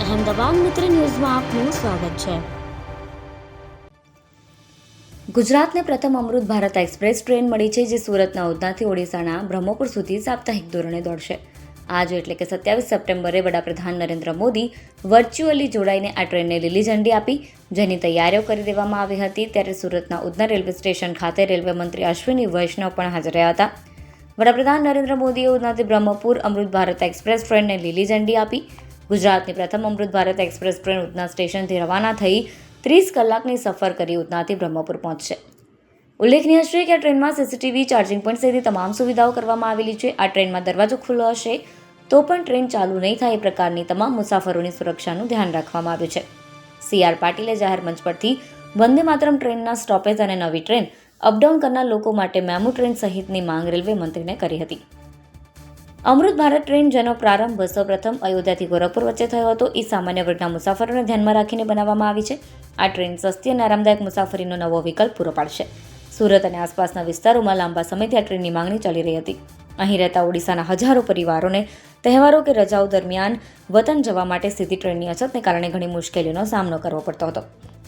અહેમદાબાદ મિત્ર ન્યૂઝમાં આપનું સ્વાગત છે. ગુજરાતને પ્રથમ અમૃત ભારત એક્સપ્રેસ ટ્રેન મળી છે, જે સુરતના ઉધનાથી ઓડિશાના બ્રહ્મપુર સુધી સાપ્તાહિક ધોરણે દોડશે. આજે એટલે કે 27 સપ્ટેમ્બરે વડાપ્રધાન નરેન્દ્ર મોદી વર્ચ્યુઅલી જોડાઈને આ ટ્રેનને લીલી ઝંડી આપી, જેની તૈયારીઓ કરી દેવામાં આવી હતી. ત્યારે સુરતના ઉધના રેલવે સ્ટેશન ખાતે રેલવે મંત્રી અશ્વિની વૈષ્ણવ પણ હાજર રહ્યા હતા. વડાપ્રધાન નરેન્દ્ર મોદીએ ઉધનાથી બ્રહ્મપુર અમૃત ભારત એક્સપ્રેસ ટ્રેનને લીલી ઝંડી આપી. ગુજરાતની પ્રથમ અમૃત ભારત એક્સપ્રેસ ટ્રેન ઉધના સ્ટેશનથી રવાના થઈ 30 કલાકની સફર કરી ઉધનાથી બ્રહ્મપુર પહોંચશે. ઉલ્લેખનીય છે કે આ ટ્રેનમાં સીસીટીવી, ચાર્જિંગ પોઈન્ટ સહિતની તમામ સુવિધાઓ કરવામાં આવેલી છે. આ ટ્રેનમાં દરવાજો ખુલ્લો હશે તો પણ ટ્રેન ચાલુ નહીં થાય એ પ્રકારની તમામ મુસાફરોની સુરક્ષાનું ધ્યાન રાખવામાં આવ્યું છે. CR પાટીલે જાહેર મંચ પરથી વંદે માતરમ ટ્રેનના સ્ટોપેજ અને નવી ટ્રેન અપડાઉન કરનાર લોકો માટે મેમુ ટ્રેન સહિતની માંગ રેલવે મંત્રીને કરી હતી. અમૃત ભારત ટ્રેન, જેનો પ્રારંભ સૌપ્રથમ અયોધ્યાથી ગોરખપુર વચ્ચે થયો હતો, એ સામાન્ય વર્ગના મુસાફરોને ધ્યાનમાં રાખીને બનાવવામાં આવી છે. આ ટ્રેન સસ્તી અને આરામદાયક મુસાફરીનો નવો વિકલ્પ પૂરો પાડશે. સુરત અને આસપાસના વિસ્તારોમાં લાંબા સમયથી આ ટ્રેનની માંગણી ચાલી રહી હતી. અહીં રહેતા ઓડિશાના હજારો પરિવારોને તહેવારો કે રજાઓ દરમિયાન વતન જવા માટે સીધી ટ્રેનની અછતને કારણે ઘણી મુશ્કેલીઓનો સામનો કરવો પડતો હતો.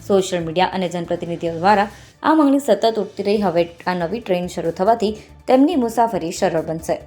સોશિયલ મીડિયા અને જનપ્રતિનિધિઓ દ્વારા આ માંગણી સતત ઉઠતી રહી. હવે આ નવી ટ્રેન શરૂ થવાથી તેમની મુસાફરી સરળ બનશે.